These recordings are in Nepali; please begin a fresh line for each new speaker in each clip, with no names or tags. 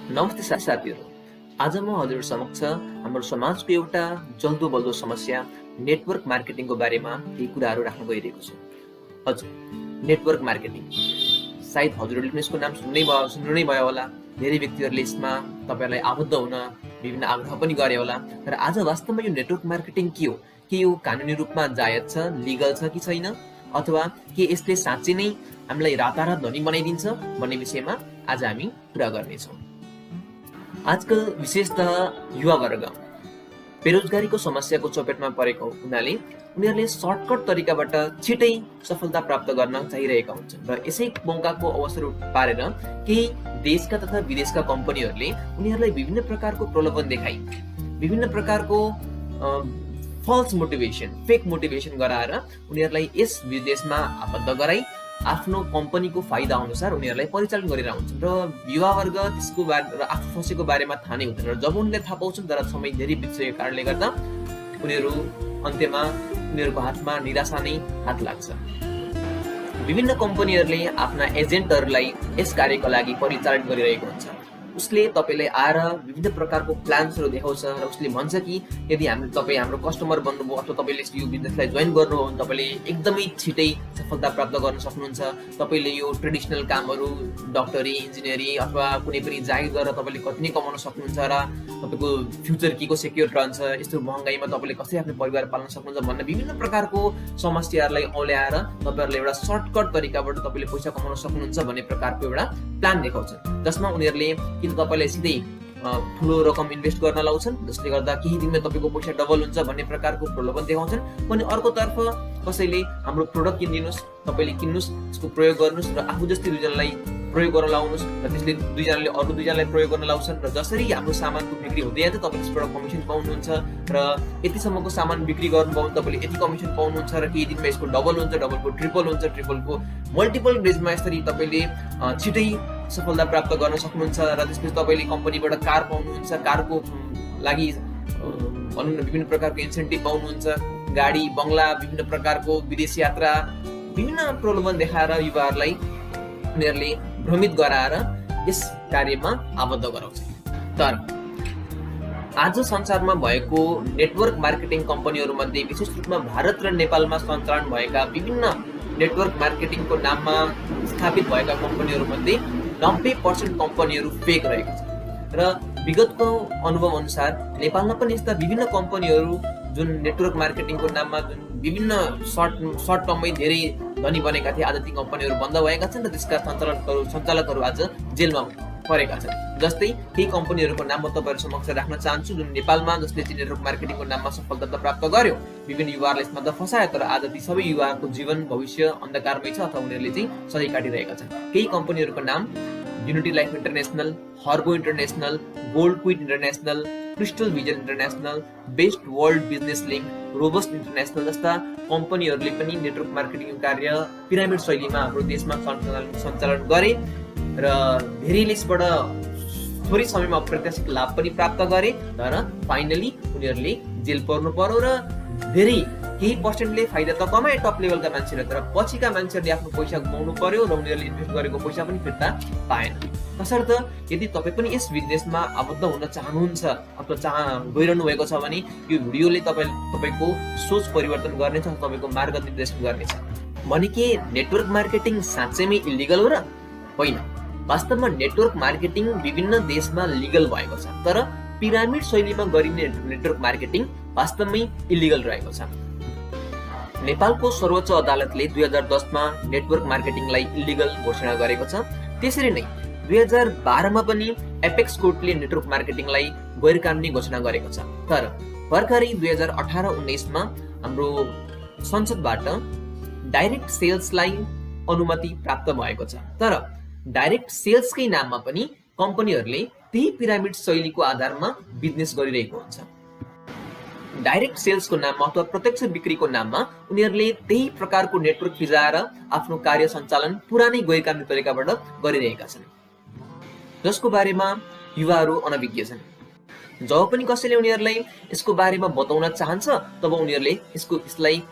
नमस्ते साथीहरू। आज म हजुर समक्ष हाम्रो समाजको एउटा जल्दो बल्दो समस्या नेटवर्क मार्केटिङको बारेमा केही कुराहरू राख्न गइरहेको छु। हजुर, नेटवर्क मार्केटिङ सायद हजुरहरूले पनि यसको नाम सुन्नु नै भयो होला। धेरै व्यक्तिहरूले यसमा तपाईहरुलाई आबद्ध हुन विभिन्न आग्रह पनि गरे होला। तर आज वास्तवमा यो नेटवर्क मार्केटिङ के हो? के यो कानुनी रूपमा जायज छ, लिगल छ कि छैन? अथवा के यसले साँच्चै नै हामीलाई रातारात धनी बनाइदिन्छ भन्ने विषयमा आज हामी कुरा गर्नेछौँ। आजकल विशेषतः युवा वर्ग बेरोजगारीको समस्याको चपेटमा परेको हुनाले उनीहरूले सर्टकट तरिकाबाट छिटै सफलता प्राप्त गर्न चाहिरहेका हुन्छन् र यसै मौकाको अवसर पारेर केही देशका तथा विदेशका कम्पनीहरूले उनीहरूलाई विभिन्न प्रकारको प्रलोभन देखाई विभिन्न प्रकारको फल्स मोटिभेसन, फेक मोटिभेसन गराएर उनीहरूलाई यस विदेशमा आबद्ध गराई आफ्नो कम्पनीको फाइदा अनुसार उनीहरूलाई परिचालन गरेर हुन्छन् र युवा वर्ग त्यसको बारे र आफू फसेको बारेमा थाहा नै हुँदैन र जब उनीहरूले थाहा पाउँछन् तर समय धेरै बितिसकेको कारणले गर्दा उनीहरू अन्त्यमा उनीहरूको हातमा निराशा नै हात लाग्छ। विभिन्न कम्पनीहरूले आफ्ना एजेन्टहरूलाई यस कार्यको लागि परिचालन गरिरहेको हुन्छ। उसले तपाईलाई आएर विभिन्न प्रकारको प्लान्सहरू देखाउँछ र उसले भन्छ कि यदि तपाईँ हाम्रो कस्टमर बन्नुभयो अथवा तपाईँले यो बिजनेसलाई जोइन गर्नुभयो भने तपाईँले एकदमै छिटै सफलता प्राप्त गर्न सक्नुहुन्छ। तपाईँले यो ट्रेडिसनल कामहरू डक्टरी, इन्जिनियरिङ अथवा कुनै पनि जागिर गरेर तपाईँले कति नै कमाउन सक्नुहुन्छ र तपाईँको फ्युचर के को सेक्योर रहन्छ, यस्तो महँगाईमा तपाईँले कसरी आफ्नो परिवार पाल्न सक्नुहुन्छ भन्ने विभिन्न प्रकारको समस्याहरूलाई औल्याएर तपाईँहरूले एउटा सर्टकट तरिकाबाट तपाईँले पैसा कमाउन सक्नुहुन्छ भन्ने प्रकारको एउटा प्लान देखाउँछ, जसमा उनीहरूले कि तपाईलाई सिधै ठुलो रकम इन्भेस्ट गर्न लाउँछन् जसले गर्दा केही दिनमा तपाईँको पैसा डबल हुन्छ भन्ने प्रकारको प्रलोभन देखाउँछन्। पनि अर्कोतर्फ कसैले हाम्रो प्रोडक्ट किनिदिनुहोस्, तपाईँले किन्नुहोस्, यसको प्रयोग गर्नुहोस् र आफू जस्तै दुईजनालाई प्रयोग गर्न लाउनुहोस् र त्यसले दुईजनाले अरू दुईजनालाई प्रयोग गर्न लाउँछन् र जसरी हाम्रो सामानको बिक्री हुँदै जान्छ तपाईँले त्यसबाट कमिसन पाउनुहुन्छ र यतिसम्मको सामान बिक्री गर्नुभयो भने तपाईँले यति कमिसन पाउनुहुन्छ र केही दिनमा यसको डबल हुन्छ, डबलको ट्रिपल हुन्छ, ट्रिपलको मल्टिपल बेजमा यसरी तपाईँले छिटै सफलता प्राप्त गर्न सक्नुहुन्छ र त्यसपछि तपाईँले कम्पनीबाट कार पाउनुहुन्छ, कारको लागि भनौँ न विभिन्न प्रकारको इन्सेन्टिभ पाउनुहुन्छ, गाडी, बङ्गला, विभिन्न प्रकारको विदेश यात्रा, विभिन्न प्रलोभन देखाएर युवाहरूलाई उनीहरूले भ्रमित गराएर यस कार्यमा आबद्ध गराउँछ। तर आज संसारमा भएको नेटवर्क मार्केटिङ कम्पनीहरूमध्ये विशेष रूपमा भारत र नेपालमा सञ्चालन भएका विभिन्न नेटवर्क मार्केटिङको नाममा स्थापित भएका कम्पनीहरूमध्ये 90% कम्पनीहरू फेक रहेको छ र विगतको अनुभव अनुसार नेपालमा पनि यस्ता विभिन्न कम्पनीहरू जुन नेटवर्क मार्केटिङको नाममा जुन विभिन्न सर्ट टर्ममै धेरै धनी बनेका थिए, आज ती कम्पनीहरू बन्द भएका छन् र त्यसका सञ्चालकहरू आज जेलमा परेका छन्। जस्तै केही कम्पनीहरूको नाम म तपाईँहरू समक्ष राख्न चाहन्छु जुन नेपालमा जसले चाहिँ नेटवर्क मार्केटिङको नाममा सफलता प्राप्त गर्यो, विभिन्न युवाहरूलाई यसमा त फसायो, तर आज ती सबै युवाहरूको जीवन भविष्य अन्धकारमै छ अथवा उनीहरूले चाहिँ सही काटिरहेका छन्। केही कम्पनीहरूको नाम unity life international, Herbo international, gold quest international, crystal vision international, best world business link, robust international जस्ता कम्पनीहरूले पनि नेटवर्क मार्केटिङ कार्य पिरामिड शैलीमा हाम्रो देशमा सञ्चालन गरे र धेरैले यसबाट थोरै समयमा अप्रत्याशित लाभ पनि प्राप्त गरे, तर फाइनली उनीहरूले जेल पर्नु पर्यो र धेरै केही पर्सेन्टले फाइदा त कमाए टप लेभलका मान्छेले, तर पछिका मान्छेहरूले आफ्नो पैसा गुमाउनु पर्यो र उनीहरूले इन्भेस्ट गरेको पैसा पनि फिर्ता पाएन। तसर्थ यदि तपाईँ पनि यस बिजनेसमा आबद्ध हुन चाहनुहुन्छ अथवा गइरहनु भएको छ भने यो भिडियोले तपाईँको सोच परिवर्तन गर्नेछ, तपाईँको मार्गनिर्देशन गर्नेछ। भने के नेटवर्क मार्केटिङ साँच्चैमै इलिगल हो र? होइन। वास्तवमा नेटवर्क मार्केटिङ विभिन्न देशमा लिगल भएको छ, तर पिरामिड शैलीमा गरिने नेटवर्क मार्केटिङ वास्तवमै इलिगल रहेको छ। नेपालको सर्वोच्च अदालतले 2010 मा नेटवर्क मार्केटिङलाई इलिगल घोषणा गरेको छ। त्यसरी नै 2012 मा पनि एपेक्स कोर्टले नेटवर्क मार्केटिङलाई गैर कानुनी घोषणा गरेको छ। तर भर्खरै 2018-19 मा हाम्रो संसदबाट डाइरेक्ट सेल्सलाई अनुमति प्राप्त भएको छ। तर डाइरेक्ट सेल्सकै नाममा पनि कम्पनीहरूले त्यही पिरामिड शैलीको आधारमा बिजनेस गरिरहेको हुन्छ। डाइरेक्ट सेल्सको नाममा अथवा प्रत्यक्ष बिक्रीको नाममा उनीहरूले त्यही प्रकारको नेटवर्क फिजाएर आफ्नो कार्य सञ्चालन पुरानै गैर कानुनी तरिकाबाट गरिरहेका छन्, जसको बारेमा युवाहरू अनभिज्ञ छन्। जब पनि कसैले उनीहरूलाई यसको बारेमा बताउन चाहन्छ तब उनीहरूले यसलाई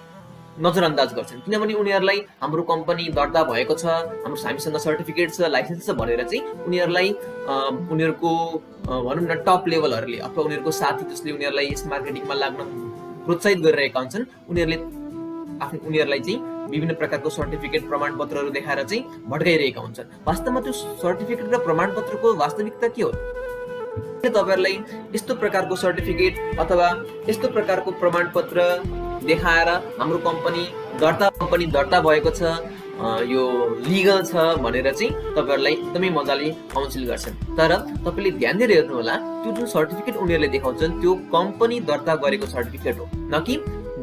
नजरअन्दाज गर्छन्, किनभने उनीहरूलाई हाम्रो कम्पनी दर्ता भएको छ, हामीसँग सर्टिफिकेट छ, लाइसेन्स छ भनेर चाहिँ उनीहरूलाई उनीहरूको भनौँ न टप लेभलहरूले अथवा उनीहरूको साथी जसले उनीहरूलाई यस मार्केटिङमा लाग्न प्रोत्साहित गरिरहेका हुन्छन् उनीहरूलाई चाहिँ विभिन्न प्रकारको सर्टिफिकेट प्रमाणपत्रहरू देखाएर चाहिँ भड्काइरहेका हुन्छन्। वास्तवमा त्यो सर्टिफिकेट र प्रमाणपत्रको वास्तविकता के हो? तपाईहरुलाई यस्तो प्रकारको सर्टिफिकेट अथवा यस्तो प्रकारको प्रमाणपत्र देखाएर हाम्रो कम्पनी दर्ता भएको छ, यो लिगल छ भनेर चाहिँ तपाईहरुलाई एकदमै मजाले काउन्सिल गर्छन्। तर तपाईले ध्यान दिएर हेर्नु होला, त्यो जुन सर्टिफिकेट उनीहरूले देखाउँछन् त्यो कम्पनी दर्ता गरेको सर्टिफिकेट हो, न कि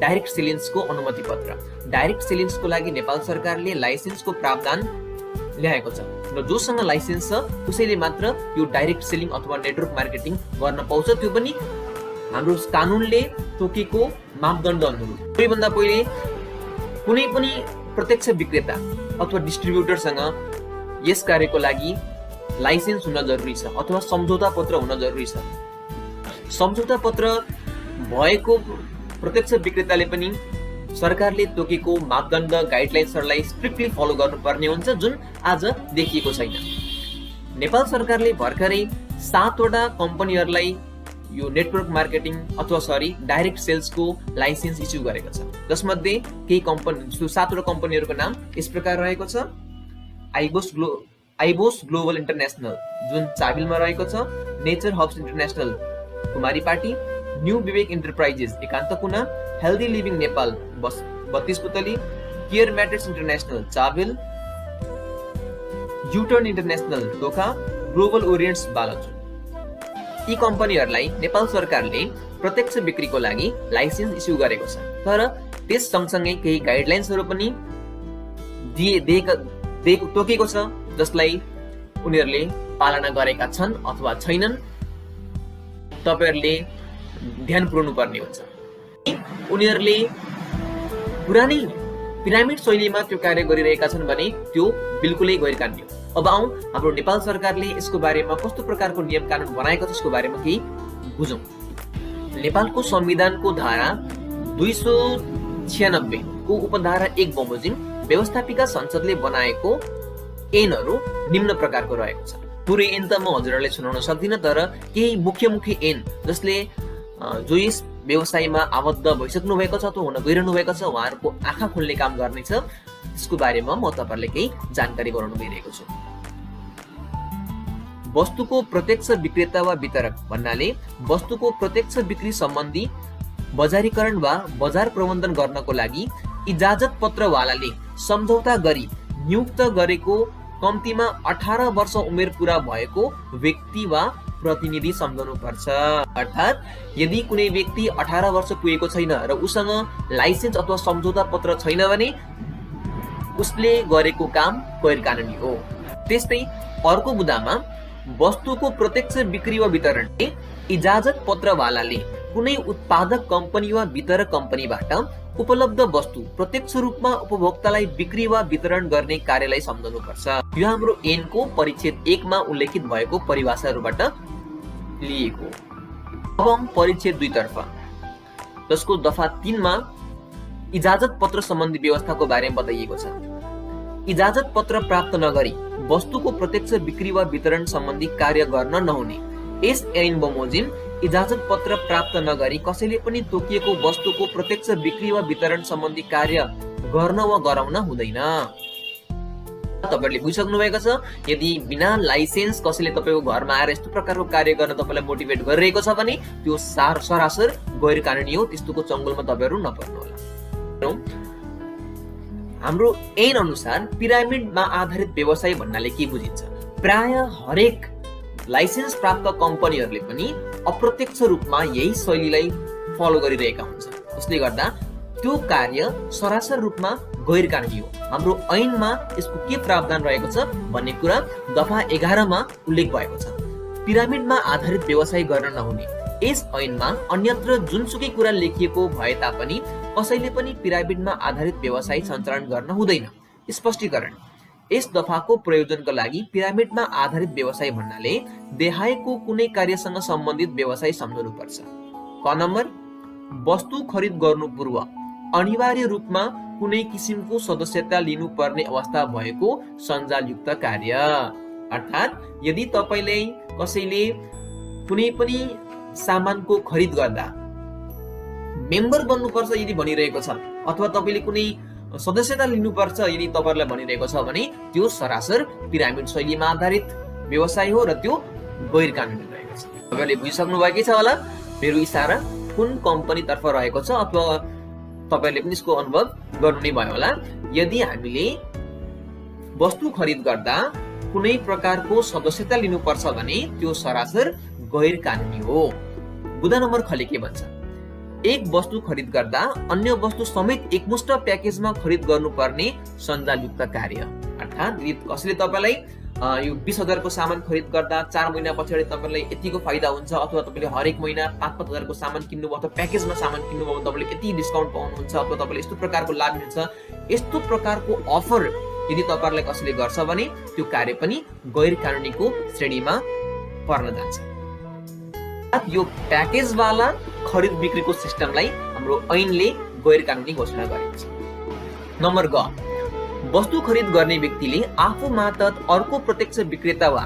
डाइरेक्ट सेलिङ्सको अनुमति पत्र। डाइरेक्ट सेलिङ्सको लागि नेपाल सरकारले लाइसेन्सको प्रावधान ल्याएको छ र जोसँग लाइसेन्स छ उसैले मात्र यो डाइरेक्ट सेलिङ अथवा नेटवर्क मार्केटिङ गर्न पाउँछ, त्यो पनि हाम्रो कानुनले तोकेको मापदण्ड अनुरूप। सबैभन्दा पहिले कुनै पनि प्रत्यक्ष विक्रेता अथवा डिस्ट्रिब्युटरसँग यस कार्यको लागि लाइसेन्स हुन जरुरी छ अथवा सम्झौता पत्र हुन जरुरी छ। सम्झौता पत्र भएको प्रत्यक्ष विक्रेताले पनि सरकारले तोकेको मापदण्ड गाइडलाइन्सहरूलाई स्ट्रिक्टली फलो गर्नुपर्ने हुन्छ, जुन आज देखिएको छैन। नेपाल सरकारले भर्खरै 7 वटा कम्पनीहरूलाई यो नेटवर्क मार्केटिङ अथवा डाइरेक्ट सेल्सको लाइसेन्स इस्यु गरेको छ, जसमध्ये केही कम्पनी 7 वटा कम्पनीहरूको नाम यस प्रकार रहेको छ। आइबोस ग्लोबल इन्टरनेशनल जुन चाबिलमा रहेको छ, nature herbs international Kumaripati, new Vivek enterprises Ekanta Kuna, healthy living Nepal 32 Putali, care matters international Chabil, U turn international Tokha, global orients Balchur. यी कम्पनीहरूलाई नेपाल सरकारले प्रत्यक्ष बिक्रीको लागि लाइसेन्स इस्यु गरेको छ, तर त्यस सँगसँगै केही गाइडलाइन्सहरू पनि तोकेको छ, जसलाई उनीहरूले पालना गरेका छन् अथवा छैनन्, तपाईहरुले ध्यान पुर्याउनु पर्ने हुन्छ। उनीहरूले पुरानै पिरामिड शैलीमा त्यो कार्य गरिरहेका छन् भने त्यो बिल्कुलै गैरकानुनी हो। अब आउँ हाम्रो नेपाल सरकारले यसको बारेमा कस्तो प्रकारको नियम कानुन बनाएको छ यसको बारेमा केही बुझौँ। नेपालको संविधानको धारा 296 को उपधारा 1 बमोजिम व्यवस्थापिका संसदले बनाएको ऐनहरू निम्न प्रकारको रहेको छ। पुरै ऐन त म हजुरहरूले सुनाउन सक्दिनँ, तर केही मुख्य ऐन जसले जो यस व्यवसायमा आबद्ध भइसक्नु भएको छ अथवा हुन गइरहनु भएको छ उहाँहरूको आँखा खोल्ने काम गर्नेछ, त्यसको बारेमा म तपाईहरुलाई केही जानकारी गराउन गइरहेको छु। वस्तुको प्रत्यक्ष विक्रेता वा वितरक भन्नाले वस्तुको प्रत्यक्ष बिक्री सम्बन्धी बजारीकरण वा बजार प्रबन्धन गर्नको लागि इजाजत पत्रवालाले सम्झौता गरी नियुक्त गरेको कम्तीमा 18 वर्ष उमेर पूरा भएको व्यक्ति वा प्रतिनिधि सम्झनु पर्छ। अर्थात् यदि कुनै व्यक्ति 18 वर्ष पुगेको छैन र उसँग लाइसेन्स अथवा सम्झौता पत्र छैन भने उसले गरेको काम गैरकानुनी हो। त्यस्तै अर्को बुदामा वस्तुको प्रत्यक्ष बिक्री वा वितरणले इजाजत पत्रवालाले कुनै उत्पादक कम्पनी वा वितरक कम्पनीबाट उपलब्ध वस्तु प्रत्यक्ष रूपमा उपभोक्तालाई बिक्री वा वितरण गर्ने कार्यलाई सम्झनु पर्छ। यो हाम्रो ऐनको परिच्छेद 1 मा उल्लेखित भएको परिभाषाहरूबाट लिएको। अब परिच्छेद 2 तर्फ, जसको दफा 3 मा इजाजत पत्र सम्बन्धी व्यवस्थाको बारेमा बताइएको छ। इजाजत पत्र प्राप्त नगरी वस्तुको प्रत्यक्ष बिक्री वा वितरण सम्बन्धी कार्य गर्न नहुने। यस ऐन बमोजिम इजाजत पत्र प्राप्त नगरी कसैले पनि तोकिएको वस्तुको प्रत्यक्ष बिक्री वा वितरण सम्बन्धी कार्य गर्न वा गराउन हुँदैन। तपाईहरुले बुझिसक्नु भएको छ, यदि बिना लाइसेन्स कसैले तपाईको घरमा आएर यस्तो प्रकारको कार्य गर्न तपाईलाई मोटिभेट गरिरहेको छ भने त्यो सरासर गैरकानुनी हो, त्यस्तोको चंगुलमा तपाईहरु नपर्नु होला। हाम्रो ऐन अनुसार पिरामिडमा आधारित व्यवसाय भन्नाले के बुझिन्छ? प्राय हरेक लाइसेन्स प्राप्त कम्पनीहरूले पनि अप्रत्यक्ष रूपमा यही शैलीलाई फलो गरिरहेका हुन्छन्, जसले गर्दा त्यो कार्य सरासर रूपमा गैरकानुनी हो। हाम्रो ऐनमा यसको के प्रावधान रहेको छ भन्ने कुरा दफा 11 मा उल्लेख भएको छ। पिरामिडमा आधारित व्यवसाय गर्न नहुने। यस ऐनमा अन्यत्र जुनसुकै कुरा लेखिएको भए तापनि कसैले पनि पिरामिडमा आधारित व्यवसाय सञ्चालन गर्न हुँदैन। स्पष्टीकरण, यस दफाको प्रयोजनको लागि पिरामिडमा आधारित व्यवसाय भन्नाले देखाएको कुनै कार्यसँग सम्बन्धित व्यवसाय सम्झनु पर्छ। क नम्बर, वस्तु खरिद गर्नु पूर्व अनिवार्य रूपमा कुनै किसिमको सदस्यता लिनुपर्ने अवस्था भएको सञ्जालयुक्त कार्य। अर्थात् यदि तपाईले कसैले कुनै पनि सामानको खरिद गर्दा मेम्बर बन्नुपर्छ यदि भनिरहेको छ अथवा तपाईले कुनै सदस्यता लिनुपर्छ यदि तपाईहरुलाई भनिरहेको छ भने त्यो सरासर पिरामिड शैलीमा आधारित व्यवसाय हो र त्यो गैर कानुनी रहेको छ। तपाईहरुले बुझिसक्नु भएकै छ होला मेरो इशारा कुन कम्पनी तर्फ रहेको छ अथवा तपाईहरुले पनि यसको अनुभव गर्नु नै भयो होला। यदि हामीले वस्तु खरिद गर्दा कुनै प्रकारको सदस्यता लिनुपर्छ भने त्यो सरासर गैर कानुनी हो। बुदा नम्बर खले के भन्छ, एक वस्तु खरिद गर्दा अन्य वस्तु समेत एकमुष्ट प्याकेजमा खरिद गर्नुपर्ने सञ्जालयुक्त कार्य। अर्थात् यदि कसैले तपाईलाई यो 20,000 को सामान खरिद गर्दा 4 महिना पछाडि तपाईलाई यतिको फाइदा हुन्छ अथवा तपाईले हरेक महिना 5,000 को सामान किन्नुभयो अथवा प्याकेजमा सामान किन्नुभयो भने तपाईले यति डिस्काउन्ट पाउनुहुन्छ अथवा तपाईले यस्तो प्रकारको लाभ मिल्छ, यस्तो प्रकारको अफर यदि तपाईहरुलाई कसैले गर्छ भने त्यो कार्य पनि गैर कानुनीको श्रेणीमा पर्न जान्छ। यो प्याकेज वाला खरिद बिक्रीको सिस्टमलाई हाम्रो ऐनले गैर कानुनी घोषणा गरेको छ। नम्बर ग, वस्तु खरिद गर्ने व्यक्तिले आफू मार्फत अर्को प्रत्यक्ष विक्रेता वा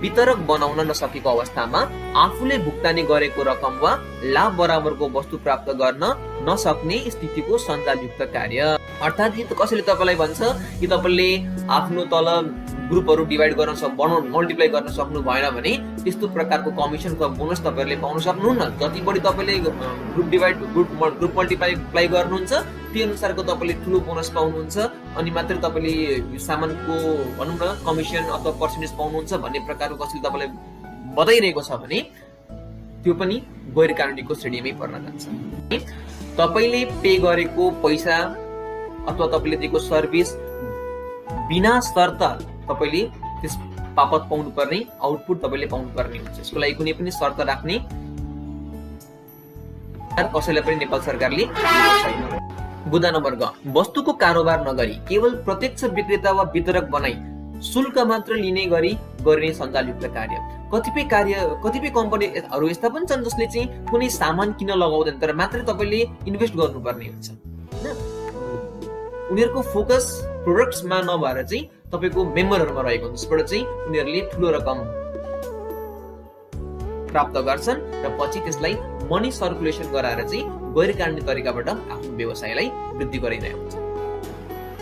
वितरक बनाउन नसकेको अवस्थामा आफूले भुक्तानी गरेको रकम वा लाभ बराबरको वस्तु प्राप्त गर्न नसक्ने स्थितिको सञ्जालयुक्त कार्य। अर्थात् यदि कसैले तपाईलाई भन्छ कि तपाईले आफ्नो तल ग्रुपहरु डिभाइड गर्न मल्टिप्लाई गर्न सक्नु भएन भने त्यस्तो प्रकारको कमिसन वा बोनस तपाईहरुले पाउन सक्नुहुन्न। जति बढी तपाईले ग्रुप मल्टिप्लाई गर्नुहुन्छ त्यो अनुसारको तपाईले ठूलो बोनस पाउनुहुन्छ अनि मात्र तपाईले यो सामानको भनौं न कमिसन अथवा पर्सेन्टेज पाउनुहुन्छ भन्ने प्रकारको कसैले तपाईलाई बताइरहेको छ भने त्यो पनि गैर कानुनीको श्रेणीमै पर्न जान्छ। तपाईले पे गरेको पैसा अथवा तपाईले दिएको सर्भिस बिना शर्त तपाईले त्यस बापत पाउनु पर्ने आउटपुट तपाईले पाउनु पर्ने हुन्छ। यसको लागि कुनै पनि शर्त राख्ने कसैलाई पनि नेपाल सरकारले छैन। बुदा नम्बर ग, वस्तुको कारोबार नगरी केवल प्रत्यक्ष विक्रेता वा वितरक बनाई शुल्क मात्र लिने गरी गरिने सञ्जालयुक्त कार्य। कतिपय कम्पनीहरु यस्ता पनि छन् जसले चाहिँ कुनै सामान किन्न लगाउँदैन तर मात्रै तपाईले इन्भेस्ट गर्नुपर्ने हुन्छ। उनीहरुको फोकस प्रोडक्ट्समा नभएर चाहिँ तपाईको मेम्बरहरुमा रहेको हुन्छ, जसबाट चाहिँ उनीहरुले ठूलो रकम प्राप्त गर्छन् र पछि त्यसलाई मनी सर्कुलेसन गराएर चाहिँ गैर कानुनी तरिकाबाट आफ्नो व्यवसायलाई वृद्धि गराइरहेको हुन्छ।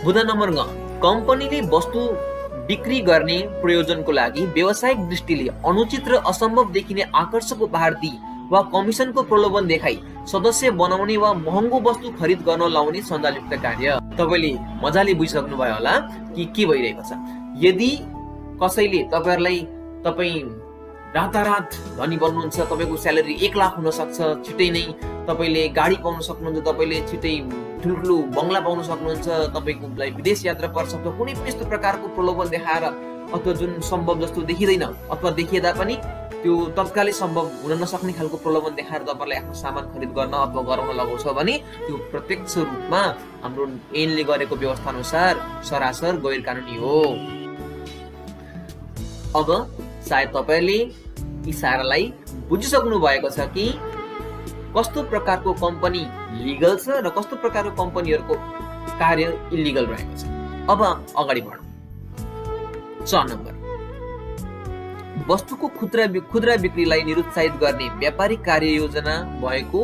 बुदा नम्बर ग, कम्पनीले वस्तु बिक्री गर्ने प्रयोजनको लागि व्यावसायिक दृष्टिले अनुचित र असम्भव देखिने आकर्षक उपहार दिई वा कमिसनको प्रलोभन देखाई सदस्य बनाउने वा महँगो वस्तु खरिद गर्न लाउने सञ्जालयुक्त कार्य। तपाईले मजाले बुझिसक्नु भयो होला कि के भइरहेको छ। यदि कसैले तपाई रातारात धनी बन्नुहुन्छ, तपाईको स्यालेरी 1 लाख हुन सक्छ छिटै नै, तपाईले गाडी पाउन सक्नुहुन्छ, तपाईले छिटै ठुलठुलो बंगला पाउन सक्नुहुन्छ, तपाईको विदेश यात्रा पर्छ अथवा कुनै पनि यस्तो प्रकारको प्रलोभन देखाएर अथवा जुन सम्भव जस्तो देखिदैन अथवा देखिएदा पनि त्यो तत्कालै सम्भव हुन नसक्ने खालको प्रलोभन देखाएर तपाईलाई आफ्नो सामान खरिद गर्न अथवा गराउन लगाउँछ भने त्यो प्रत्यक्ष रूपमा हाम्रो ऐनले गरेको व्यवस्था अनुसार सरासर गैर कानुनी हो। अब सायद तपाईले इशारालाई बुझिसक्नु भएको छ कि कस्तो प्रकारको कम्पनी लिगल छ र कस्तो प्रकारको कम्पनीहरुको कार्य इलिगल रहेको छ। अब अगाडि बढौं। 6 नम्बर, वस्तुको खुद्रा बिक्रीलाई निरुत्साहित गर्ने व्यापारिक कार्ययोजना भएको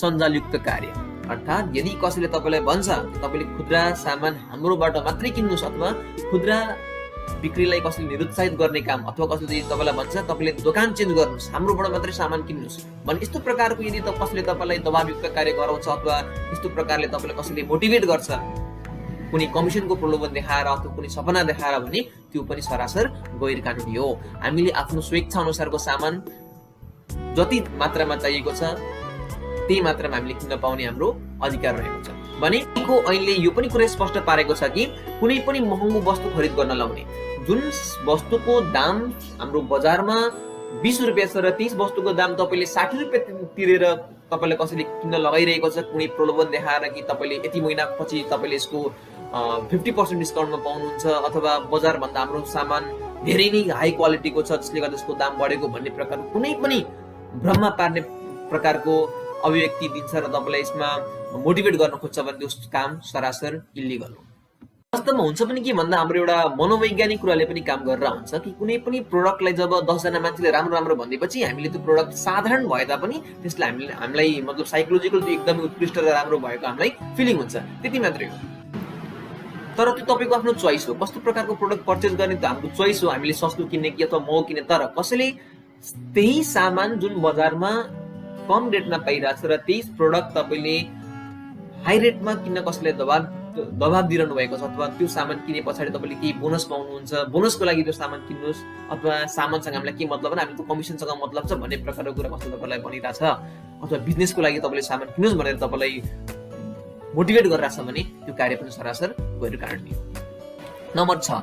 सञ्जालयुक्त कार्य। अर्थात् यदि कसैले तपाईलाई भन्छ तपाईले खुद्रा सामान हाम्रोबाट मात्रै किन्नुस् अथवा खुद्रा बिक्रीलाई कसैले निरुत्साहित गर्ने काम अथवा कसैले तपाईलाई भन्छ तपाईले दोकान चेन्ज गर्नुस्, हाम्रोबाट मात्रै सामान किन्नुस् भने यस्तो प्रकारको यदि कसैले तपाईलाई दबावयुक्त कार्य गराउँछ अथवा यस्तो प्रकारले तपाईलाई कसैले मोटिभेट गर्छ कुनै कमिसनको प्रलोभन देखाएर अथवा कुनै सपना देखाएर भने त्यो पनि सरासर गैर कानुनी हो। हामीले आफ्नो स्वेच्छा अनुसारको सामान जति मात्रामा चाहिएको छ त्यही मात्रामा हामीले किन्न पाउने हाम्रो अधिकार रहेको छ। भनेको ऐनले यो पनि कुरा स्पष्ट पारेको छ कि कुनै पनि महँगो वस्तु खरिद गर्न लाउने जुन वस्तुको दाम हाम्रो बजारमा 20 रुपैयाँ छ र त्यस वस्तुको दाम तपाईले 60 रुपैयाँ तिरेर तपाईलाई कसैले किन्न लगाइरहेको छ कुनै प्रलोभन देखाएर कि तपाईले यति महिना पछि तपाईले यसको 50% डिस्काउन्टमा पाउनुहुन्छ अथवा बजार भन्दा हाम्रो सामान धेरै नै हाई क्वालिटीको छ जसले गर्दा यसको दाम बढेको भन्ने प्रकारको कुनै पनि भ्रममा पार्ने प्रकारको अभिव्यक्ति दिन्छ र तपाईँलाई यसमा मोटिभेट गर्न खोज्छ भने त्यो काम सरासर इलिगल हो। वास्तवमा हुन्छ पनि के भन्दा हाम्रो एउटा मनोवैज्ञानिक कुराले पनि काम गरेर हुन्छ कि कुनै पनि प्रोडक्टलाई जब 10 जना मान्छेले राम्रो राम्रो भनिदिएपछि हामीले त्यो प्रोडक्ट साधारण भए तापनि त्यसलाई हामीलाई मतलब साइकोलोजिकल त्यो एकदमै उत्कृष्ट र राम्रो भएको हामीलाई फिलिङ हुन्छ, त्यति मात्रै हो। तर त्यो तपाईँको आफ्नो चोइस हो, कस्तो प्रकारको प्रोडक्ट पर्चेज गर्ने त हाम्रो चोइस हो, हामीले सस्तो किन्ने कि अथवा महँगो किन्ने। तर कसैले त्यही सामान जुन बजारमा कम रेटमा पाइरहेछ र त्यही प्रोडक्ट तपाईँले हाई रेटमा किन्न कसैले दबाब दिइरहनु भएको छ अथवा त्यो सामान किने पछाडि तपाईँले केही बोनस पाउनुहुन्छ, बोनसको लागि त्यो सामान किन्नुहोस् अथवा सामानसँग हामीलाई के मतलब भने हामी त कमिसनसँग मतलब छ भन्ने प्रकारको कुरा कसैले तपाईँलाई भनिरहेछ अथवा बिजनेसको लागि तपाईँले सामान किन्नुहोस् भनेर तपाईँलाई मोटिभेट गरिरहेछ भने त्यो कार्य पनि सरासर गैर कानुनी हो। नम्बर 6,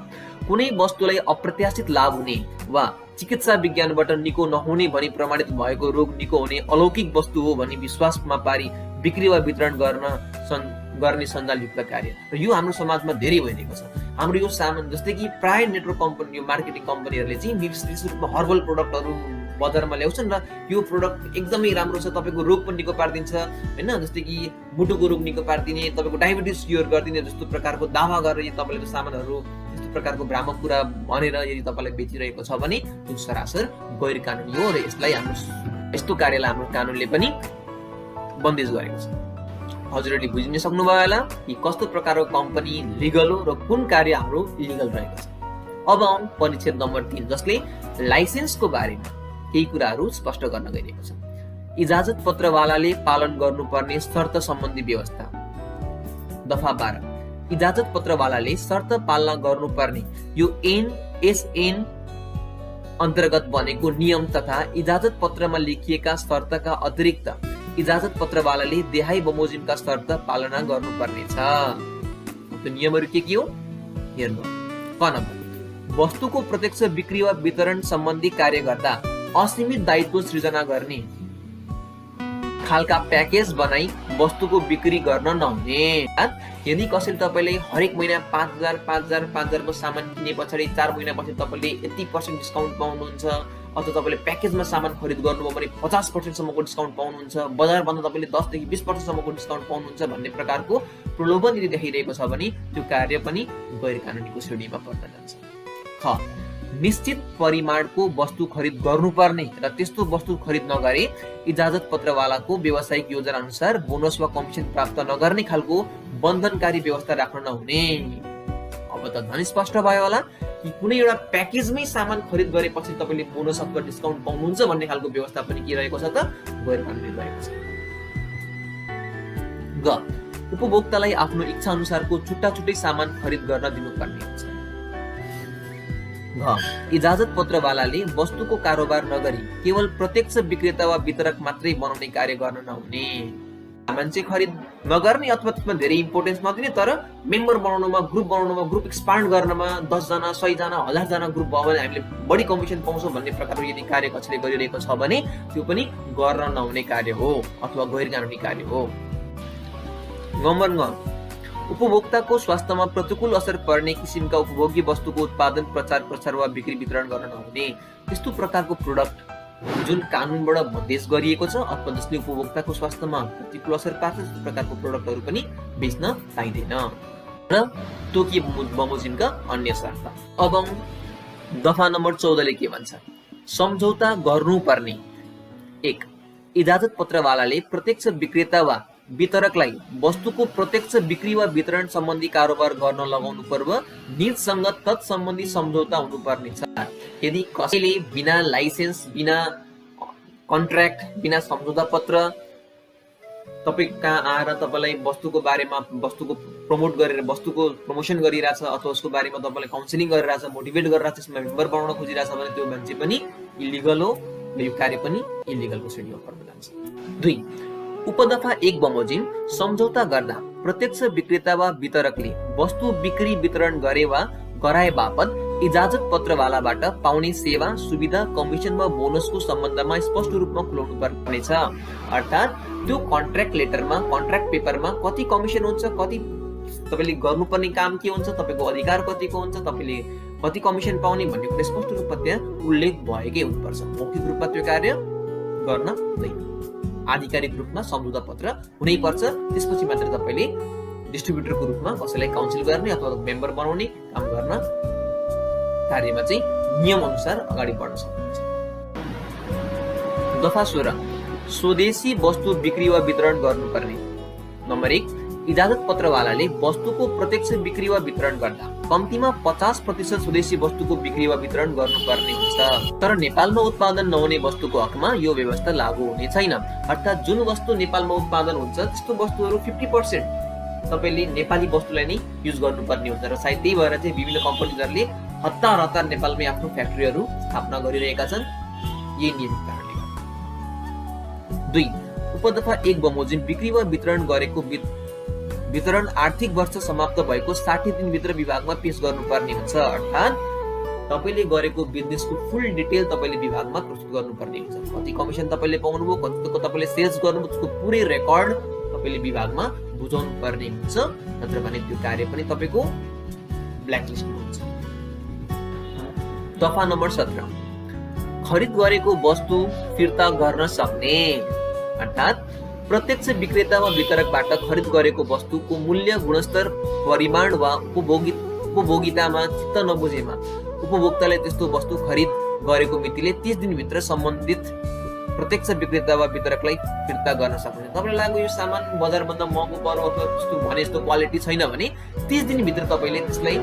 कुनै वस्तुलाई अप्रत्याशित लाभ हुने वा चिकित्सा विज्ञानबाट निको नहुने भनी प्रमाणित भएको रोग निको हुने अलौकिक वस्तु हो भनी विश्वासमा पारी बिक्री वा वितरण गर्ने सञ्जालयुक्त कार्य। र यो हाम्रो समाजमा धेरै भइरहेको छ। हाम्रो यो सामान जस्तै कि प्राय नेटवर्क कम्पनी, यो मार्केटिङ कम्पनीहरूले चाहिँ विशेष रूपमा हर्बल प्रोडक्टहरू बजारमा ल्याउँछन् र यो प्रोडक्ट एकदमै राम्रो छ, तपाईँको रोग पनि निको पारिदिन्छ हैन, जस्तै कि मुटुको रोग निको पारिदिने, तपाईँको डायबिटिज क्योर गरिदिने जस्तो प्रकारको दावा गरेर तपाईँले त्यो सामानहरू यस्तो प्रकारको भ्रामक कुरा भनेर यदि तपाईँलाई बेचिरहेको छ भने त्यो सरासर गैर कानुनी हो र यसलाई हाम्रो यस्तो कार्यलाई हाम्रो कानुनले पनि बन्देज गरेको छ। हजुरहरूले बुझिन सक्नुभयो होला कि कस्तो प्रकारको कम्पनी लिगल हो र कुन कार्य हाम्रो इलिगल रहेको छ। अब आउँ परिच्छेद नम्बर 3 जसले लाइसेन्सको बारेमा केही कुराहरू स्पष्ट गर्न गइरहेको छ। इजाजत पत्रवालाले पालन गर्नुपर्ने शर्त सम्बन्धी व्यवस्था। दफा 12, इजाजत पत्रवालाले शर्त पालना गर्नुपर्ने यो NSN अन्तर्गत बनेको नियम तथा इजाजत पत्रमा लेखिएका शर्तका अतिरिक्त इजाजत पत्रवालाले देहाई बमोजिमका शर्त पालना गर्नुपर्नेछ। त्यो नियमहरू के हो हेर्नु। क नम्बर, वस्तुको प्रत्यक्ष बिक्री वा वितरण सम्बन्धी कार्य गर्दा असीमित दायित्व सृजना गर्ने खालका प्याकेज बनाई वस्तुको बिक्री गर्न नहुने। यदि कसैले तपाईँले हरेक महिना 5,000 को सामान किने पछाडि 4 महिनापछि तपाईँले यति % डिस्काउन्ट पाउनुहुन्छ अथवा तपाईँले प्याकेजमा सामान खरिद गर्नुभयो भने 50% सम्मको डिस्काउन्ट पाउनुहुन्छ, बजारभन्दा तपाईँले 10 देखि 20% सम्मको डिस्काउन्ट पाउनुहुन्छ भन्ने प्रकारको प्रलोभन यदि देखिरहेको छ भने त्यो कार्य पनि गैर कानुनीको श्रेणीमा पर्न जान्छ। ख, निश्चित परिमाणको वस्तु खरिद गर्नुपर्ने र त्यस्तो वस्तु खरिद नगरे इजाजत पत्रवालाको व्यावसायिक योजना अनुसार बोनस वा कमिसन प्राप्त नगर्ने खालको बन्धनकारी व्यवस्था राख्न नहुने। अब त झन् स्पष्ट भयो होला कि कुनै एउटा प्याकेजमै सामान खरिद गरेपछि तपाईँले बोनस अथवा डिस्काउन्ट पाउनुहुन्छ भन्ने खालको व्यवस्था पनि के रहेको छ त गैर कानुनी रहेको छ। ग, उपभोक्तालाई आफ्नो इच्छा अनुसारको छुट्टा-छुट्टै सामान खरिद गर्न दिनुपर्ने हुन्छ। घ, इजाजत पत्रवालाले वस्तुको कारोबार नगरी केवल प्रत्यक्ष विक्रेता वा वितरक मात्रै बनाउने कार्य गर्न नहुने। मान्छे खरिद नगर्ने अथवा त्यसमा धेरै इम्पोर्टेन्स नदिने तर मेम्बर बनाउनुमा, ग्रुप बनाउनुमा, ग्रुप एक्सपान्ड गर्नमा 10 जना, 100 जना, 1000 जना ग्रुप भयो भने हामीले बढी कमिसन पाउँछौँ भन्ने प्रकारको यदि कार्य कसैले गरिरहेको छ भने त्यो पनि गर्न नहुने कार्य हो अथवा गैर कानुनी कार्य हो। नम्बर 9, उपभोक्ताको स्वास्थ्यमा प्रतिकूल असर पर्ने किसिमका उपभोग्य वस्तुको उत्पादन, प्रचार प्रसार वा बिक्री वितरण गर्न नहुने। त्यस्तो प्रकारको प्रोडक्ट जुन कानुनबाट बन्देज गरिएको छ अथवा जसले उपभोक्ताको स्वास्थ्यमा प्रतिकूल असर पार्छ त्यस्तो प्रकारको प्रोडक्टहरू पनि बेच्न पाइँदैन र तोकिए बमोजिमका अन्य शर्त। अब दफा नम्बर 14 ले के भन्छ? सम्झौता गर्नुपर्ने। 1, इजाजत पत्रवालाले प्रत्यक्ष विक्रेता वा वितरकलाई वस्तुको प्रत्यक्ष बिक्री वा वितरण सम्बन्धी कारोबार गर्न लगाउनु पर्व निजसँग तत्सम्बन्धी सम्झौता हुनुपर्ने छ। यदि कसैले बिना लाइसेन्स, बिना कन्ट्र्याक्ट, बिना सम्झौता पत्र तपाईँ कहाँ आएर तपाईँलाई वस्तुको बारेमा वस्तुको प्रमोट गरेर वस्तुको प्रमोसन गरिरहेछ अथवा उसको बारेमा तपाईँलाई काउन्सिलिङ गरिरहेछ, मोटिभेट गरिरहेछ, त्यसमा मेम्बर बनाउन खोजिरहेछ भने त्यो मान्छे पनि इलिगल हो र यो कार्य पनि इलिगलको श्रेणीमा पर्न जान्छ। 2, उपदफा 1 बमोजिम सम्झौता गर्दा प्रत्यक्ष विक्रेता वा वितरकले वस्तु बिक्री वितरण गरे वा गराए बापत इजाजत पत्रवालाबाट पाउने सेवा, सुविधा, कमिसन वा बोनसको सम्बन्धमा स्पष्ट रूपमा खुलाउनु पर्नेछ। अर्थात् त्यो कन्ट्र्याक्ट लेटरमा, कन्ट्र्याक्ट पेपरमा कति कमिसन हुन्छ, कति तपाईँले गर्नुपर्ने काम के हुन्छ, तपाईँको अधिकार कतिको हुन्छ, तपाईँले कति कमिसन पाउने भन्ने कुरा स्पष्ट रूपमा त्यहाँ उल्लेख भएकै हुनुपर्छ। मौखिक रूपमा त्यो कार्य गर्न हुँदैन। आधिकारिक रूपमा सम्झौता पत्र हुनै पर्छ। त्यसपछि मात्र तपाईले डिस्ट्रिब्युटरको रूपमा कसैलाई काउन्सिल गर्ने अथवा मेम्बर बनाउने काम गर्न कार्यमा चाहिँ नियम अनुसार अगाडि बढ्न सक्नुहुन्छ। दफा 16 स्वदेशी वस्तु बिक्री वा वितरण गर्नुपर्ने। नम्बर 1 इजाजत पत्रवालाले वस्तुको प्रत्यक्ष बिक्री वा वितरण गर्दा कम्तीमा 50% स्वदेशी वस्तुको बिक्री वा वितरण गर्नुपर्ने हुन्छ। तर नेपालमा उत्पादन नहुने वस्तुको हकमा यो व्यवस्था लागू हुने छैन। अर्थात् जुन वस्तु नेपालमा उत्पादन हुन्छ त्यस्तो वस्तुहरू 50% तपाईले नेपाली वस्तुलाई नै युज गर्नुपर्ने हुन्छ र सायद त्यही भएर चाहिँ विभिन्न कम्पनीहरूले हतार नेपालमै आफ्नो फ्याक्ट्रीहरू स्थापना गरिरहेका छन् यही नियमको कारणले। 2 उपदफा 1 बमोजिम बिक्री वा वितरण गरेको वितरण आर्थिक वर्ष समाप्त भएको 60 दिनभित्र विभागमा पेश गर्नुपर्ने हुन्छ। अर्थात् तपाईले गरेको बिजनेसको फुल डिटेल तपाईले विभागमा प्रस्तुत गर्नुपर्ने हुन्छ। कति कमिसन तपाईले पाउनुभयो, कतिको तपाईले सेल्स गर्नुभयो, त्यसको पुरै रेकर्ड तपाईले विभागमा बुझाउनु पर्ने हुन्छ। नत्र भने त्यो कार्य पनि तपाईको ब्ल्याकलिस्ट हुन्छ। दफा नम्बर 17 खरिद गरेको वस्तु फिर्ता गर्न सक्ने। अर्थात् प्रत्यक्ष विक्रेता वा वितरकबाट खरिद गरेको वस्तुको मूल्य, गुणस्तर, परिमाण वा उपभोगितामा चित्त नबुझेमा उपभोक्ताले त्यस्तो वस्तु खरिद गरेको मितिले 30 दिनभित्र सम्बन्धित प्रत्यक्ष विक्रेता वा वितरकलाई फिर्ता गर्न सक्ने। तपाईलाई लाग्यो यो सामान बजारभन्दा महँगो पर्यो अथवा त्यस्तो भने जस्तो क्वालिटी छैन भने 30 दिनभित्र तपाईले त्यसलाई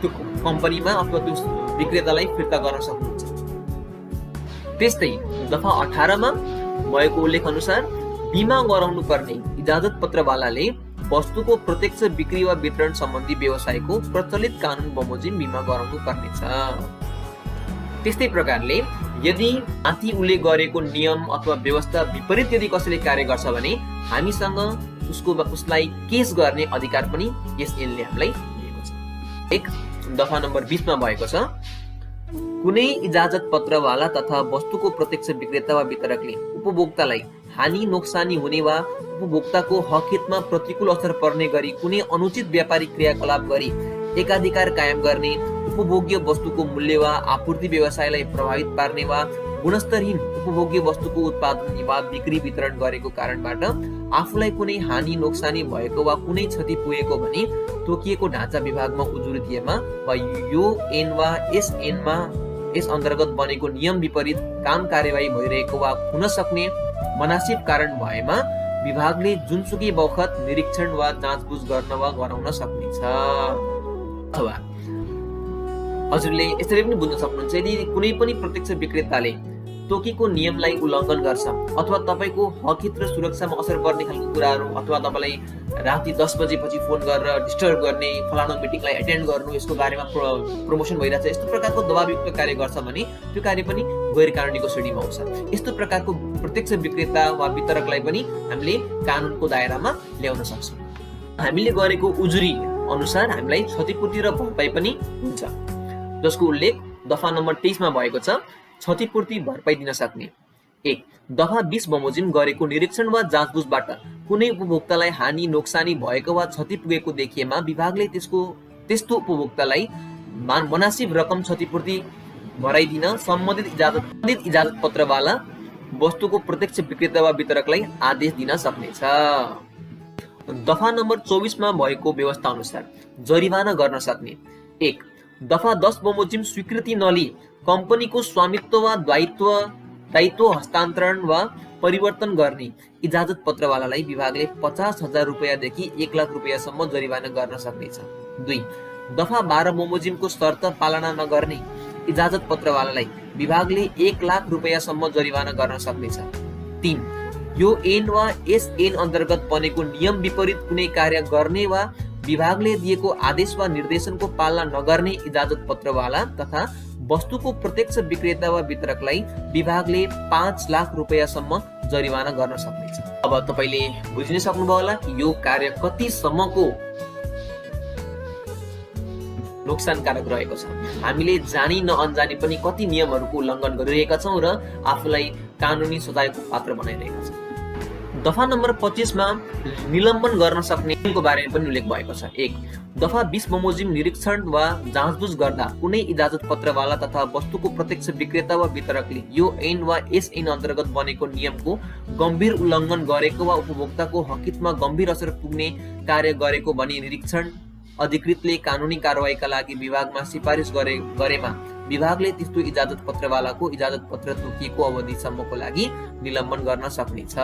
त्यो कम्पनीमा अथवा त्यो विक्रेतालाई फिर्ता गर्न सक्नुहुन्छ। त्यस्तै दफा 18 मा भएको उल्लेख अनुसार बीमा गराउनु पर्ने इजाजत पत्रवालाले वस्तुको प्रत्यक्ष बिक्री वा वितरण सम्बन्धी व्यवसायको प्रचलित कानुन बमोजिम बीमा गराउनु पर्नेछ। त्यस्तै प्रकारले यदि माथि उल्लेख गरेको नियम अथवा व्यवस्था विपरीत यदि कसैले कार्य गर्छ भने हामीसँग उसलाई केस गर्ने अधिकार पनि यस ऐनले हामीलाई दिएको छ। 1 दफा नम्बर 20 मा भएको छ कुनै इजाजत पत्रवाला तथा वस्तुको प्रत्यक्ष विक्रेता वा वितरकले उपभोक्तालाई हानि नोक्सानी हुने वा उपभोक्ताको हक हितमा प्रतिकूल असर पर्ने गरी कुनै अनुचित व्यापारिक क्रियाकलाप गरी एकाधिकार कायम गर्ने, उपभोग्य वस्तुको मूल्य वा आपूर्ति व्यवसायलाई प्रभावित पार्ने वा गुणस्तरहीन उपभोग्य वस्तुको उत्पादन वा बिक्री वितरण गरेको कारणबाट आफूलाई कुनै हानि नोक्सानी भएको वा कुनै क्षति पुगेको भने तोकिएको ढाँचा विभागमा उजुरी दिएमा वा यो ऐन वा यस ऐनमा यस अन्तर्गत बनेको नियम विपरीत काम कार्यवाही भइरहेको वा हुन सक्ने मनासिब कारण भएमा विभागले जुनसुकै बखत निरीक्षण वा जाँचबुझ गर्न वा गराउन सक्नेछ। अथवा हजुरले यसरी पनि बुझ्न सक्नुहुन्छ यदि कुनै पनि प्रत्यक्ष विक्रेताले तोकेको नियमलाई उल्लङ्घन गर्छ अथवा तपाईको हक हित र सुरक्षामा असर पर्ने खालको कुराहरू अथवा तपाईलाई राति 10 बजेपछि फोन गरेर डिस्टर्ब गर्ने, फलाना मिटिङलाई एटेन्ड गर्नु, यसको बारेमा प्रमोसन भइरहेछ, यस्तो प्रकारको दबावयुक्त कार्य गर्छ भने त्यो कार्य पनि गैर कानुनीको श्रेणीमा आउँछ। यस्तो प्रकारको प्रत्यक्ष विक्रेता वा वितरकलाई पनि हामीले कानुनको दायरामा ल्याउन सक्छौँ। हामीले गरेको उजुरी अनुसार हामीलाई क्षतिपूर्ति र भरपाई पनि हुन्छ, जसको उल्लेख दफा नम्बर 23 मा भएको छ। क्षतिपूर्ति भरपाई दिन सक्ने। 1 दफा 20 बमोजिम गरेको निरीक्षण वा जाँचबुझबाट कुनै उपभोक्तालाई हानि नोक्सानी भएको वा क्षति पुगेको देखिएमा विभागले त्यस्तो उपभोक्तालाई मनासिब रकम क्षतिपूर्ति भराइदिन सम्बन्धित इजाजत पत्रवाला वस्तुको प्रत्यक्ष विक्रेता वा वितरकलाई आदेश दिन सक्नेछ। दफा नम्बर 24 मा भएको व्यवस्था अनुसार जरिवाना गर्न सक्ने। 1 दफा 10 बमोजिम स्वीकृति नलिई कम्पनीको स्वामित्व वा दायित्व हस्तान्तरण वा परिवर्तन गर्ने इजाजत पत्रवालालाई विभागले 50,000 रुपैयाँदेखि 1 लाख रुपैयाँसम्म जरिवाना गर्न सक्नेछ। 2 दफा 12 बमोजिमको शर्त पालना नगर्ने इजाजत पत्रवालालाई विभागले 1 लाख रुपैयाँसम्म जरिवाना गर्न सक्नेछ। 3 यो ऐन वा यस ऐन अन्तर्गत बनेको नियम विपरीत कुनै कार्य गर्ने वा विभागले दिएको आदेश वा निर्देशनको पालना नगर्ने इजाजत पत्रवाला तथा वस्तुको प्रत्यक्ष विक्रेता वा वितरकलाई विभागले 5 लाख रुपैयाँसम्म जरिवाना गर्न सक्नेछ। अब तपाईले बुझ्न सक्नुभयो होला कि यो कार्य कतिसम्मको नोक्सानकारक रहेको छ। हामीले जानी नअनजानी पनि कति नियमहरूको उल्लङ्घन गरिरहेका छौँ र आफूलाई कानुनी सजायको पात्र बनाइरहेका छौँ। दफा नम्बर 25 मा निलम्बन गर्न सक्नेको बारेमा पनि उल्लेख भएको छ। 1 दफा 20 बमोजिम निरीक्षण वा जाँचबुझ गर्दा कुनै इजाजत पत्रवाला तथा वस्तुको प्रत्यक्ष विक्रेता वा वितरकले यो ऐन वा यस ऐन अन्तर्गत बनेको नियमको गम्भीर उल्लङ्घन गरेको वा उपभोक्ताको हकितमा गम्भीर असर पुग्ने कार्य गरेको भनी निरीक्षण अधिकृतले कानुनी कारवाहीका लागि विभागमा सिफारिस गरेमा विभागले त्यस्तो इजाजत पत्रवालाको इजाजत पत्र तोकिएको अवधिसम्मको लागि निलम्बन गर्न सक्नेछ।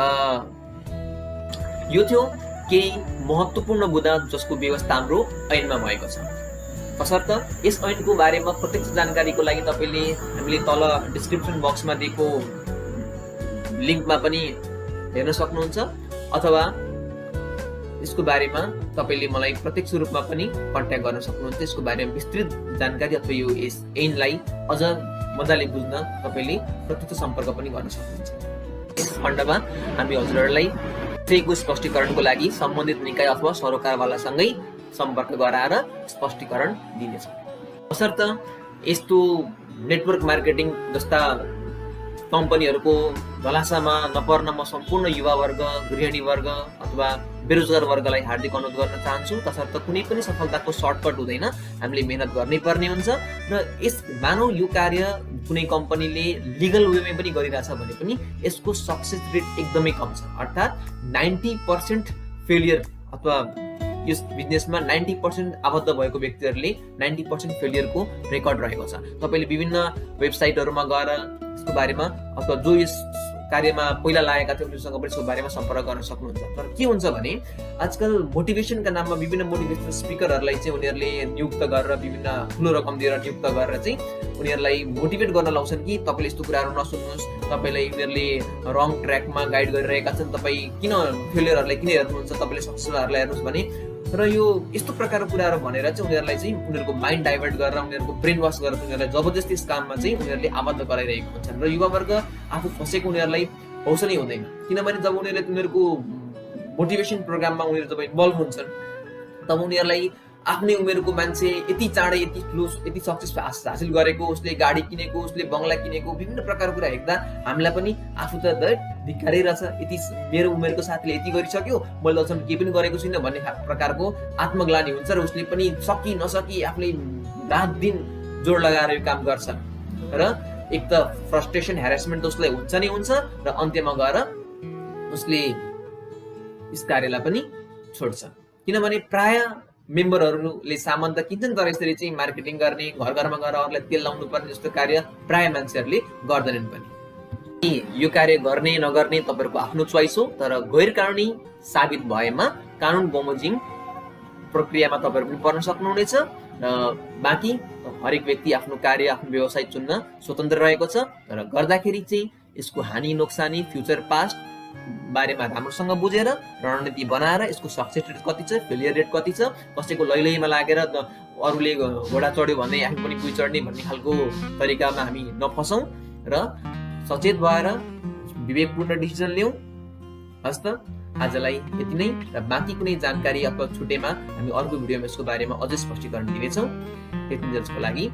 यो थियो केही महत्त्वपूर्ण बुँदा जसको व्यवस्था हाम्रो ऐनमा भएको छ। तसर्थ यस ऐनको बारेमा प्रत्यक्ष जानकारीको लागि तपाईले हामीले तल डिस्क्रिप्सन बक्समा दिएको लिंकमा पनि हेर्न सक्नुहुन्छ अथवा यसको बारेमा तपाईले मलाई प्रत्यक्ष रूपमा पनि कन्ट्याक्ट गर्न सक्नुहुन्छ। यसको बारेमा विस्तृत जानकारी अथवा यो यस ऐनलाई अझ मजाले बुझ्न तपाईले प्रत्यक्ष सम्पर्क पनि गर्न सक्नुहुन्छ। यस खण्डमा हामी हजुरहरूलाई त्यसको स्पष्टीकरणको लागि सम्बन्धित निकाय अथवा सरोकारवालासँगै सम्पर्क गराएर स्पष्टीकरण दिनेछौँ। तसर्थ यस्तो नेटवर्क मार्केटिङ जस्ता कम्पनीहरूको धलासामा नपर्न म सम्पूर्ण युवा वर्ग, गृहिणी वर्ग अथवा बेरोजगार वर्गलाई हार्दिक अनुरोध गर्न चाहन्छु। तसर्थ कुनै पनि सफलताको सर्टकट हुँदैन, हामीले मेहनत गर्नै पर्ने हुन्छ र यस मानौ यो कार्य कुनै कम्पनीले लिगल वेमै पनि गरिरहेछ भने पनि यसको सक्सेस रेट एकदमै कम छ। अर्थात् 90% फेलियर अथवा यस बिजनेसमा 90% आबद्ध भएको व्यक्तिहरूले 90% फेलियरको रेकर्ड रहेको छ। तपाईले विभिन्न वेबसाइटहरुमा गएर यसको बारेमा अथवा जो यस कार्यमा पहिला लागेका थिए उनीहरुसँग पनि यसको बारेमा सम्पर्क गर्न सक्नुहुन्छ। तर के हुन्छ भने आजकल मोटिभेसनका नाममा विभिन्न मोटिभेसनल स्पिकरहरुलाई चाहिँ उनीहरुले नियुक्त गरेर विभिन्न ठूलो रकम दिएर नियुक्त गरेर चाहिँ उनीहरुलाई मोटिभेट गर्न लाउँछन् कि तपाईले यस्तो कुराहरु नसुन्नुस्, तपाईलाई उनीहरुले रङ ट्र्याकमा गाइड गरिरहेका छन्, तपाई किन फेलियरहरुलाई किन हेर्नुहुन्छ, तपाईले सक्सेसहरुलाई हेर्नुस् भने र यो यस्तो प्रकारको कुराहरु भनेर चाहिँ उनीहरुलाई चाहिँ उनीहरुको माइन्ड डाइभर्ट गरेर उनीहरुको ब्रेन वाश गरेर उनीहरुलाई जबरजस्ती यस काममा चाहिँ उनीहरुले आबद्ध गराइरहेको हुन्छन् र युवा वर्ग आफू फसेको उनीहरुलाई हौसलै हुँदैन। किनभने जब उनीहरुले उनीहरुको मोटिभेसन प्रोग्राममा उनीहरु जब इन्भल्भ हुन्छन् तब उनीहरुलाई आफ्नै उमेरको मान्छे यति चाँडै यति ठुलो यति सक्सेस हासिल गरेको, उसले गाडी किनेको, उसले बंगला किनेको, विभिन्न प्रकारको कुरा हेर्दा हामीलाई पनि आफू त धिक्कारै रहेछ, यति मेरो उमेरको साथीले यति गरिसक्यो, मैले अझसम्म केही पनि गरेको छैन भन्ने प्रकारको आत्मग्लानी हुन्छ र उसले पनि सकी नसकी आफूले रात दिन जोड लगाएर यो काम गर्छ र एक त फ्रस्ट्रेसन ह्यारेसमेन्ट उसलाई हुन्छ नै हुन्छ र अन्त्यमा गएर उसले यस कार्यलाई पनि छोड्छ। किनभने प्राय मेम्बरहरूले सामान त किन्छन् तर यसरी चाहिँ मार्केटिङ गर्ने, घर घरमा गएर अरूलाई तेल लाउनु पर्ने जस्तो कार्य प्राय मान्छेहरूले गर्दैनन् पनि। यो कार्य गर्ने नगर्ने तपाईहरुको आफ्नो चोइस हो, तर गैर कानुनी साबित भएमा कानुन बमोजिम प्रक्रियामा तपाईहरु पनि पर्न सक्नुहुनेछ र बाँकी हरेक व्यक्ति आफ्नो कार्य आफ्नो व्यवसाय चुन्न स्वतन्त्र रहेको छ। तर गर्दाखेरि चाहिँ यसको हानि नोक्सानी फ्युचर पास्ट बारेमा राम्रोसँग बुझेर रणनीति बनाएर यसको सक्सेस रेट कति छ, फेलियर रेट कति छ, कसैको लैलैमा लागेर अरूले घोडा चढ्यो भने आफू पनि कुइ चढ्ने भन्ने खालको तरिकामा हामी नफसौं र सचेत भएर विवेकपूर्ण डिसिजन लियौं। हस्त आजलाई यति नै र बाँकी कुनै जानकारी अथवा छुटेमा हामी अर्को भिडियोमा यसको बारेमा अझै स्पष्टीकरण दिनेछौँ। त्यतिन्जेलसको लागि